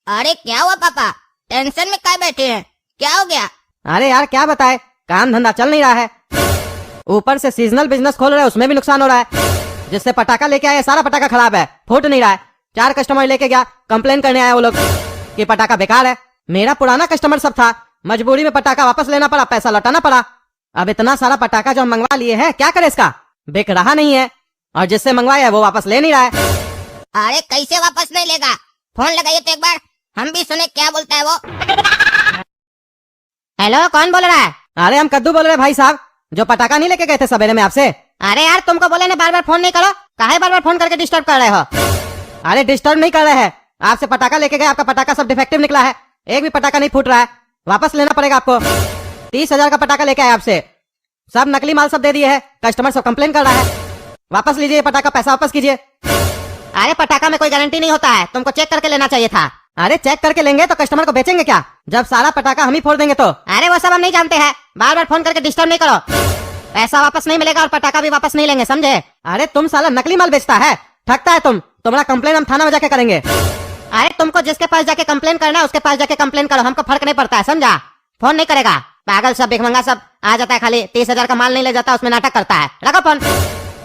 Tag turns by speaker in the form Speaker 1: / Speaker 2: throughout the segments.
Speaker 1: अरे क्या हुआ पापा, टेंशन में काय बैठे हैं, क्या हो गया?
Speaker 2: अरे यार क्या बताए, काम धंधा चल नहीं रहा है। ऊपर से सीजनल बिजनेस खोल रहे हैं, उसमें भी नुकसान हो रहा है। जिससे पटाखा लेके आए सारा पटाखा खराब है, फूट नहीं रहा है। 4 कस्टमर लेके गया, कंप्लेन करने आया वो लोग कि पटाखा बेकार है। मेरा पुराना कस्टमर सब था, मजबूरी में पटाखा वापस लेना पड़ा, पैसा लौटाना पड़ा। अब इतना सारा पटाखा जो हम मंगवा लिए हैं, क्या करे इसका, बिक रहा नहीं है। और जिससे मंगवाया है वो वापस ले नहीं रहा है।
Speaker 1: अरे कैसे वापस नहीं लेगा, फोन लगाइए तो एक बार, हम भी सुने क्या बोलता है वो। हेलो, कौन बोल रहा है?
Speaker 2: अरे हम कद्दू बोल रहे हैं भाई साहब, जो पटाखा नहीं लेके गए थे सवेरे में आपसे।
Speaker 1: अरे यार तुमको बोले ना बार बार फोन नहीं करो, काहे बार बार फोन करके डिस्टर्ब कर रहे हो?
Speaker 2: अरे डिस्टर्ब नहीं कर रहे हैं, आपसे पटाखा लेके गए, आपका पटाखा सब डिफेक्टिव निकला है, एक भी पटाखा नहीं फूट रहा है, वापस लेना पड़ेगा आपको। 30,000 का पटाखा लेके आए आपसे, सब नकली माल सब दे दिए है, कस्टमर सब कंप्लेन कर रहा है। वापस लीजिए पटाखा, पैसा वापस कीजिए।
Speaker 1: अरे पटाखा में कोई गारंटी नहीं होता है, तुमको चेक करके लेना चाहिए था।
Speaker 2: अरे चेक करके लेंगे तो कस्टमर को बेचेंगे क्या, जब सारा पटाखा हम ही फोड़ देंगे तो?
Speaker 1: अरे वो सब हम नहीं जानते हैं, बार बार फोन करके डिस्टर्ब नहीं करो। पैसा वापस नहीं मिलेगा और पटाखा भी वापस नहीं लेंगे, समझे?
Speaker 2: अरे तुम साला नकली माल बेचता है, ठगता है तुम्हारा कंप्लेन हम थाना में जाके करेंगे।
Speaker 1: अरे तुमको जिसके पास जाके कंप्लेन करना है उसके पास जाके कंप्लेन करो, हमको फर्क नहीं पड़ता है, समझा? फोन नहीं करेगा, पागल सब भिखमंगा सब आ जाता है, खाली 30,000 का माल नहीं ले जाता, उसमें नाटक करता है। रखो फोन।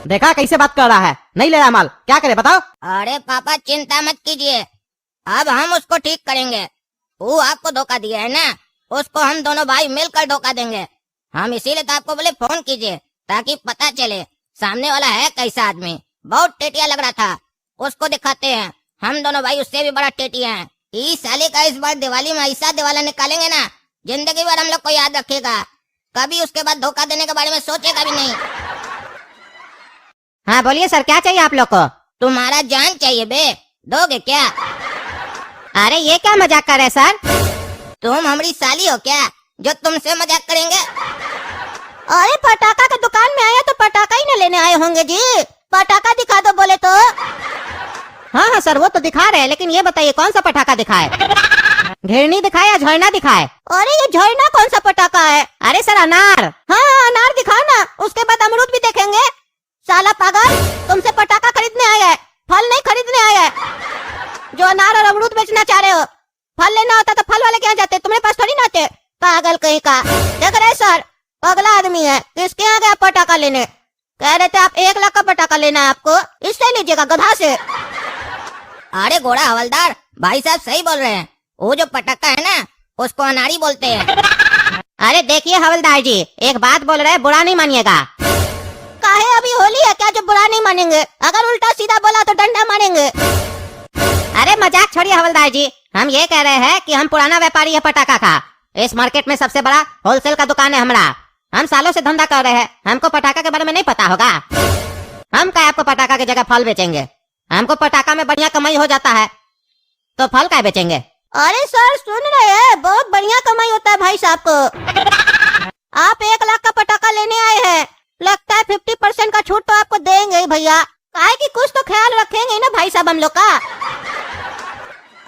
Speaker 2: देखा कैसे बात कर रहा है, नहीं ले रहा माल, क्या करे बताओ?
Speaker 1: अरे पापा चिंता मत कीजिए, अब हम उसको ठीक करेंगे। वो आपको धोखा दिया है ना, उसको हम दोनों भाई मिलकर धोखा देंगे। हम इसीलिए तो आपको बोले फोन कीजिए, ताकि पता चले सामने वाला है कैसा आदमी। बहुत टेटिया लग रहा था, उसको दिखाते हैं, हम दोनों भाई उससे भी बड़ा टेटिया है। इस साले का इस बार दिवाली में ऐसा दिवाला निकालेंगे ना, जिंदगी भर हम लोग को याद रखेगा, कभी उसके बाद धोखा देने के बारे में सोचेगा भी नहीं। हाँ बोलिए सर, क्या चाहिए आप लोग को? तुम्हारा जान चाहिए बे, दोगे क्या? अरे ये क्या मजाक कर रहे सर, तुम हमारी साली हो क्या जो तुमसे मजाक करेंगे? अरे पटाखा की दुकान में आया तो पटाखा ही न लेने आए होंगे जी, पटाखा दिखा दो बोले तो।
Speaker 2: हाँ हाँ सर वो तो दिखा रहे हैं, लेकिन ये बताइए कौन सा पटाखा दिखाए, घेरनी दिखाए या झरना दिखाए?
Speaker 1: अरे ये झरना कौन सा पटाखा है?
Speaker 2: अरे सर अनार।
Speaker 1: हाँ अनार दिखाओ ना, उसके बाद अमरूद भी देखेंगे। साला पागल, तुमसे पटाखा खरीदने आए हैं, फल नहीं खरीदने आए हैं। जो अनार और अमरूद बेचना चाह रहे हो, फल लेना होता तो फल वाले के यहाँ जाते, तुम्हारे पास थोड़ी ना आते, पागल कहीं का। देख रहे सर, अगला आदमी है, किसके यहाँ गया पटाखा लेने? कह रहे थे आप 1 लाख का पटाखा लेना है आपको, इससे लीजिएगा गधा से। अरे घोड़ा हवलदार, भाई साहब सही बोल रहे हैं, वो जो पटाखा है ना उसको अनारी बोलते हैं। अरे देखिए हवलदार जी, एक बात बोल रहे हैं, बुरा नहीं मानिएगा। काहे अभी होली है क्या जो बुरा नहीं मानेंगे? अगर उल्टा सीधा बोला तो डंडा मारेंगे। अरे मजाक छोड़िए हवलदार जी, हम ये कह रहे हैं कि हम पुराना व्यापारी है पटाखा का, इस मार्केट में सबसे बड़ा होलसेल का दुकान है हमारा, हम सालों से धंधा कर रहे हैं, हमको पटाखा के बारे में नहीं पता होगा? हम क्या आपको पटाखा की जगह फल बेचेंगे? हमको पटाखा में बढ़िया कमाई हो जाता है, तो फल क्या बेचेंगे? अरे सर सुन रहे हैं, बहुत बढ़िया कमाई होता है भाई साहब को। आप 1 लाख का पटाखा लेने आए हैं, लगता है 50% का छूट तो आपको देंगे ही भैया, काहे कि कुछ तो ख्याल रखेंगे ना भाई साहब हम लोग का।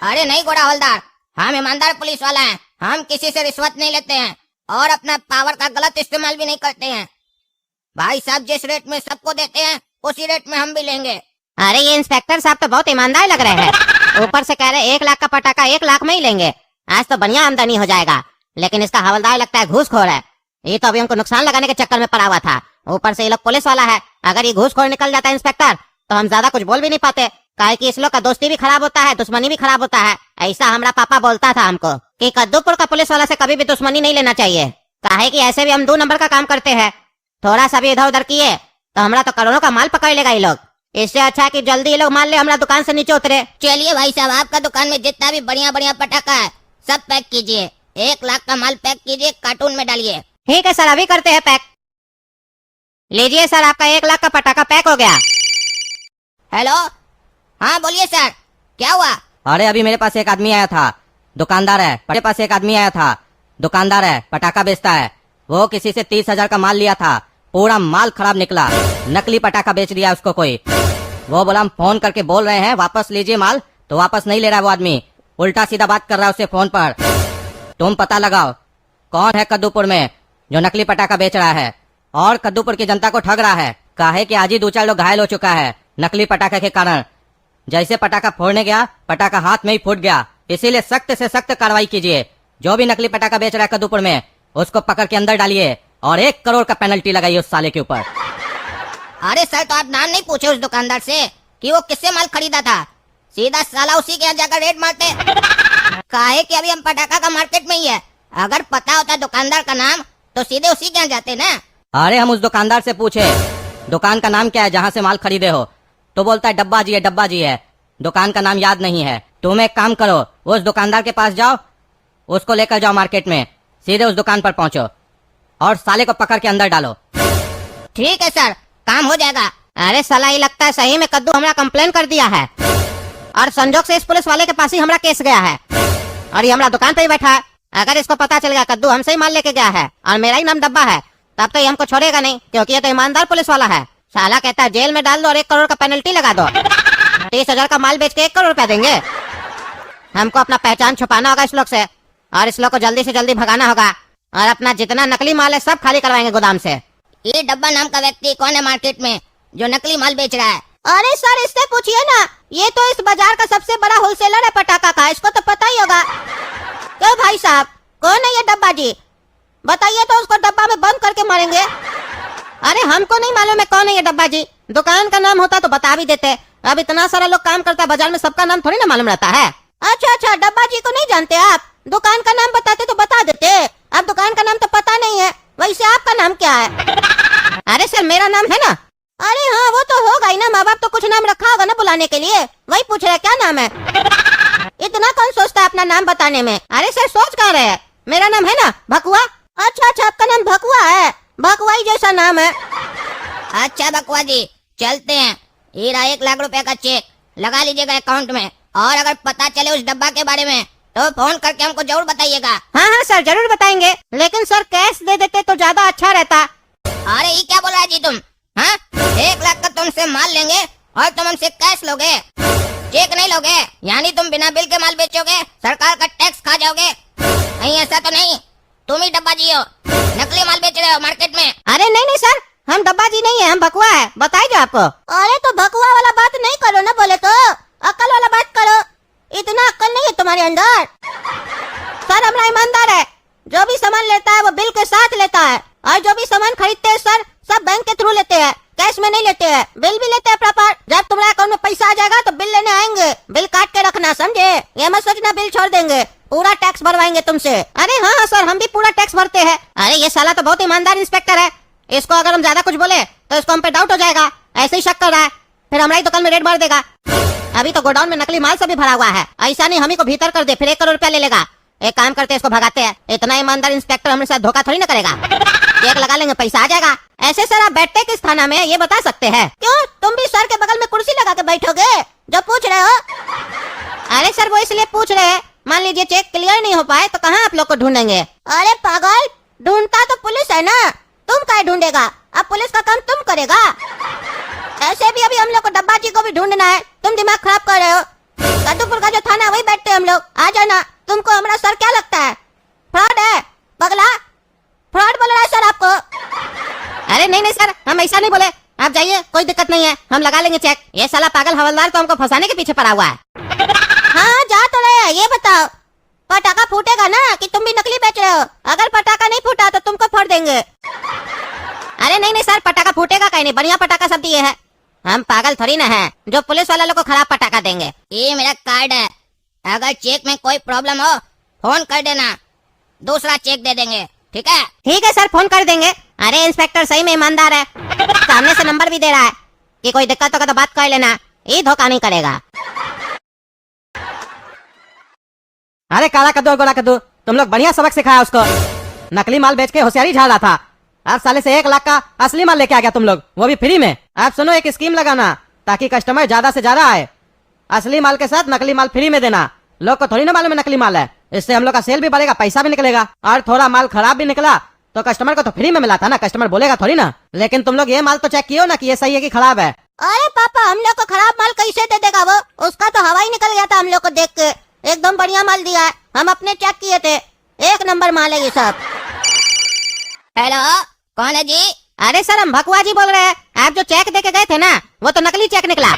Speaker 1: अरे नहीं घोड़ा हवलदार, हम ईमानदार पुलिस वाला हैं, हम किसी से रिश्वत नहीं लेते हैं और अपना पावर का गलत इस्तेमाल भी नहीं करते हैं। भाई साहब जिस रेट में सबको देते हैं उसी रेट में हम भी लेंगे। अरे ये इंस्पेक्टर साहब तो बहुत ईमानदार लग रहे हैं, ऊपर से कह रहे 1 लाख का पटाखा 1 लाख में ही लेंगे, आज तो बढ़िया आमदनी हो जाएगा। लेकिन इसका हवलदार लगता है घूसखोर है, ये तो अभी हमको नुकसान लगाने के चक्कर में पड़ा हुआ था, ऊपर से ये लोग पुलिस वाला है। अगर ये घूसखोर निकल जाता है इंस्पेक्टर तो हम ज्यादा कुछ बोल भी नहीं पाते, काहे कि इस लोग का दोस्ती भी खराब होता है, दुश्मनी भी खराब होता है। ऐसा हमारा पापा बोलता था हमको कि कद्दूपुर का पुलिस वाला से कभी भी दुश्मनी नहीं लेना चाहिए, काहे कि ऐसे भी हम 2 नंबर का काम करते हैं, थोड़ा सा भी इधर उधर किए तो हमारा तो करोड़ों का माल पकड़ लेगा ये लोग। इससे अच्छा कि जल्दी ये लोग मान ले हमारा दुकान से नीचे उतरे। चलिए भाई साहब, आपका दुकान में जितना भी बढ़िया बढ़िया पटाखा है सब पैक कीजिए, 1 लाख का माल पैक कीजिए, कार्टून में डालिए। ठीक है सर, अभी करते हैं पैक। लीजिए सर, आपका 1 लाख का पटाखा पैक हो गया। हेलो, हाँ बोलिए सर, क्या हुआ?
Speaker 2: अरे अभी मेरे पास एक आदमी आया था, दुकानदार है, मेरे पास एक आदमी आया था, दुकानदार है, पटाखा बेचता है, वो किसी से 30,000 का माल लिया था, पूरा माल खराब निकला, नकली पटाखा बेच दिया उसको कोई। वो बोला हम फोन करके बोल रहे हैं वापस लीजिए माल, तो वापस नहीं ले रहा वो आदमी, उल्टा सीधा बात कर रहा है उससे फोन पर। तुम पता लगाओ कौन है कद्दूपुर में जो नकली पटाखा बेच रहा है और कद्दूपुर की जनता को ठग रहा है, काहे कि आज ही 2-4 लोग घायल हो चुका है नकली पटाखे के कारण। जैसे पटाखा फोड़ने गया, पटाखा हाथ में ही फूट गया, इसीलिए सख्त से सख्त कार्रवाई कीजिए। जो भी नकली पटाखा बेच रहा है कद्दूपुर में, उसको पकड़ के अंदर डालिए और 1 करोड़ का पेनल्टी लगाइए उस साले के ऊपर।
Speaker 3: अरे सर, तो आप नाम नहीं पूछे उस दुकानदार से कि वो किससे माल खरीदा था? सीधा साला उसी के यहाँ जाकर रेड मारते। काहे कि अभी हम पटाखा का मार्केट में ही है। अगर पता होता दुकानदार का नाम तो सीधे उसी के यहाँ जाते ना।
Speaker 2: अरे हम उस दुकानदार से पूछे दुकान का नाम क्या है जहाँ से माल खरीदे हो, तो बोलता है डब्बा जी है, डब्बा जी है। दुकान का नाम याद नहीं है। तुम एक काम करो, उस दुकानदार के पास जाओ, उसको लेकर जाओ मार्केट में, सीधे उस दुकान पर पहुंचो और साले को पकड़ के अंदर डालो।
Speaker 3: ठीक है सर, काम हो जाएगा।
Speaker 1: अरे साला, ये लगता है सही में कद्दू हमरा कंप्लेन कर दिया है और संजोग से इस पुलिस वाले के पास ही हमरा केस गया है और ये हमरा दुकान पे ही बैठा है। अगर इसको पता चल गया कद्दू हमसे ही माल लेके गया है और मेरा ही नाम डब्बा है, तब तो ये हमको छोड़ेगा नहीं, क्योंकि ये तो ईमानदार पुलिस वाला है। साला कहता है जेल में डाल दो और 1 करोड़ का पेनल्टी लगा दो। 30,000 का माल बेच के 1 करोड़ रुपया देंगे। हमको अपना पहचान छुपाना होगा इस लोग से और इस लोग को जल्दी से जल्दी भगाना होगा और अपना जितना नकली माल है सब खाली करवाएंगे गोदाम से।
Speaker 3: ये डब्बा नाम का व्यक्ति कौन है मार्केट में जो नकली माल बेच रहा है?
Speaker 1: अरे सर, इससे पूछिए ना, ये तो इस बाजार का सबसे बड़ा होलसेलर है पटाखा का, इसको तो पता ही होगा। क्यों भाई साहब, कौन है ये डब्बा जी? बताइए तो उसको डब्बा में बंद करके मारेंगे। अरे हमको नहीं मालूम है कौन है ये डब्बा जी। दुकान का नाम होता तो बता भी देते। अब इतना सारा लोग काम करता है बाजार में, सबका नाम थोड़ी ना मालूम रहता है। अच्छा, डब्बा जी को नहीं जानते आप? दुकान का नाम बताते तो बता देते। अब दुकान का नाम तो पता नहीं है, वैसे आपका नाम क्या है? अरे सर, मेरा नाम है ना। अरे हाँ, वो तो होगा ही ना, माँ बाप तो कुछ नाम रखा होगा ना बुलाने के लिए, वही पूछ रहे क्या नाम है। इतना कौन सोचता है अपना नाम बताने में? अरे सर, सोच कहाँ रहे हैं, मेरा नाम है ना भकुआ। अच्छा, आपका नाम भकुआ है, भकुआई जैसा नाम है।
Speaker 3: अच्छा भकुआ जी, चलते हैं। ये रहा 1 लाख रुपए का चेक, लगा लीजिएगा अकाउंट में। और अगर पता चले उस डब्बा के बारे में तो फोन करके हमको जरूर बताइएगा।
Speaker 1: हाँ सर, जरूर बताएंगे, लेकिन सर कैश दे देते तो ज्यादा अच्छा रहता।
Speaker 3: अरे ये क्या बोल रहा है जी तुम? हाँ, 1 लाख का तुमसे माल लेंगे और तुम हमसे कैश लोगे, चेक नहीं लोगे? यानी तुम बिना बिल के माल बेचोगे, सरकार का टैक्स खा जाओगे? नहीं, ऐसा तो नहीं। तुम ही डब्बा जी हो, नकली माल बेच रहे हो मार्केट में।
Speaker 1: अरे नहीं सर, हम डब्बा जी नहीं है, हम भकुआ है, बताए जो आपको। अरे तो भकुआ वाला बात नहीं करो ना, बोले तो अकल वाला बात करो। इतना अकल नहीं है तुम्हारे अंदर। सर, हमारा ईमानदार है, जो भी सामान लेता है वो बिल के साथ लेता है और जो भी सामान खरीदते हैं सर, सब बैंक के थ्रू लेते हैं, कैश में नहीं लेते हैं। बिल भी लेते हैं प्रॉपर। जब तुम्हारे अकाउंट में पैसा आ जाएगा तो बिल लेने आएंगे, बिल काट के रखना, समझे? ये मत सोचना बिल छोड़ देंगे, पूरा टैक्स भरवाएंगे तुमसे। अरे हाँ सर, हम भी पूरा टैक्स भरते हैं। अरे ये साला तो बहुत ईमानदार इंस्पेक्टर है, इसको अगर हम ज्यादा कुछ बोले तो इसको हम पे डाउट हो जाएगा, ऐसे ही शक कर रहा है, फिर हमारी दुकान में रेड मार देगा। अभी तो गोडाउन में नकली माल सब भी भरा हुआ है, ऐसा नहीं हम ही को भीतर कर दे फिर 1 करोड़ रुपया ले लेगा। एक काम करते हैं, इसको भगाते हैं। इतना ईमानदार इंस्पेक्टर हमारे साथ धोखा थोड़ी ना करेगा। चेक लगा लेंगे, पैसा आ जाएगा। ऐसे सर, आप बैठते किस थाना में ये बता सकते हैं? क्यों, तुम भी सर के बगल में कुर्सी लगा के बैठोगे जो पूछ रहे हो? अरे सर, वो इसलिए पूछ रहे हैं, मान लीजिए चेक क्लियर नहीं हो पाए तो कहाँ आप लोग को ढूंढेंगे? अरे पागल, ढूंढता तो पुलिस है ना, तुम क्या ढूंढेगा? अब पुलिस का काम तुम करेगा। ऐसे भी अभी हम लोग को डब्बा जी को भी ढूंढना है, तुम दिमाग खराब कर रहे हो। कद्दूपुर का जो थाना वही बैठते हम लोग, आ जाना। तुमको हमारा सर क्या लगता है, फ्रॉड है पगला? फ्रॉड बोल रहा है सर आपको? अरे नहीं सर, हम ऐसा नहीं बोले, आप जाइए, कोई दिक्कत नहीं है, हम लगा लेंगे चेक। ये साला पागल हवलदार तो हमको फंसाने के पीछे पड़ा हुआ है। हाँ, जा तो रहे हैं, ये बताओ पटाखा फूटेगा ना कि तुम भी नकली बेच रहे हो? अगर पटाखा नहीं फूटा तो तुमको फोड़ देंगे। अरे नहीं सर, पटाखा फूटेगा कहीं नहीं, बढ़िया पटाखा सब दिए है। हम पागल थोड़ी ना है जो पुलिस वाले लोग को खराब पटाखा देंगे।
Speaker 3: ये मेरा कार्ड है, अगर चेक में कोई प्रॉब्लम हो फोन कर देना, दूसरा चेक दे देंगे, ठीक है?
Speaker 1: ठीक है सर, फोन कर देंगे। अरे इंस्पेक्टर सही में ईमानदार है, सामने से नंबर भी दे रहा है कि कोई दिक्कत होगा तो बात कर लेना, ये धोखा नहीं करेगा।
Speaker 2: अरे काला कद्दू और गोरा कद्दू, तुम लोग बढ़िया सबक सिखाया उसको। नकली माल बेच के होशियारी झाड़ रहा था, अब साले से 1 लाख का असली माल लेके आ गया तुम लोग, वो भी फ्री में। आप सुनो, एक स्कीम लगाना ताकि कस्टमर ज्यादा से ज्यादा आए। असली माल के साथ नकली माल फ्री में देना, लोग को थोड़ी ना मालूम है नकली माल है। इससे हम लोग का सेल भी बढ़ेगा, पैसा भी निकलेगा, और थोड़ा माल खराब भी निकला तो कस्टमर को तो फ्री में मिला था ना, कस्टमर बोलेगा थोड़ी ना। लेकिन तुम लोग ये माल तो चेक कियो ना कि ये सही है कि खराब है।
Speaker 1: अरे पापा, हम लोग को खराब माल कैसे दे देगा वो? उसका तो हवा ही निकल गया था हम लोग को देख के, एकदम बढ़िया माल दिया है, हम अपने चेक किए थे, 1 नंबर माल है ये सब।
Speaker 3: हेलो, कौन है जी?
Speaker 1: अरे सर, हम भकुआ जी बोल रहे हैं। आप जो चेक दे के गए थे ना, वो तो नकली चेक निकला।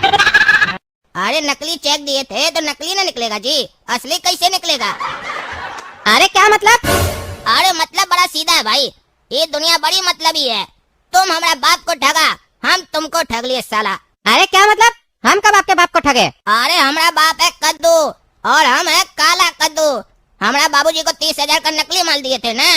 Speaker 3: अरे नकली चेक दिए थे तो नकली ना निकलेगा जी, असली कैसे निकलेगा?
Speaker 1: अरे क्या मतलब?
Speaker 3: अरे मतलब बड़ा सीधा है भाई, ये दुनिया बड़ी मतलबी है। तुम हमारे बाप को ठगा, हम तुमको ठग लिए साला।
Speaker 1: अरे क्या मतलब? हम कब आपके बाप को ठगे?
Speaker 3: अरे हमारा बाप है कद्दू और हम है काला कद्दू। हमारा बाबूजी को 30,000 का नकली माल दिए थे ना,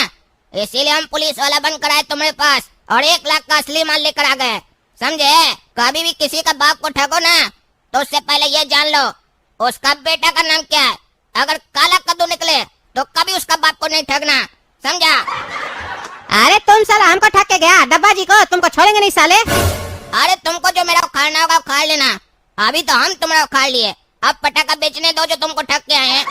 Speaker 3: इसीलिए हम पुलिस वाला बनकर आए तुम्हारे पास और 1 लाख का असली माल लेकर आ गए, समझे? कभी भी किसी का बाप को ठगो ना तो उससे पहले ये जान लो उसका बेटा का नाम क्या है। अगर काला कद्दू निकले तो कभी उसका बाप को नहीं ठगना, समझा?
Speaker 1: अरे तुम साला हमको ठग के गया, डब्बा जी को तुमको छोड़ेंगे नहीं साले।
Speaker 3: अरे तुमको जो मेरा उखाड़ना होगा उखाड़ लेना, अभी तो हम तुम्हारा उखाड़ लिए। अब पटाखा बेचने दो जो तुमको ठग के आए हैं।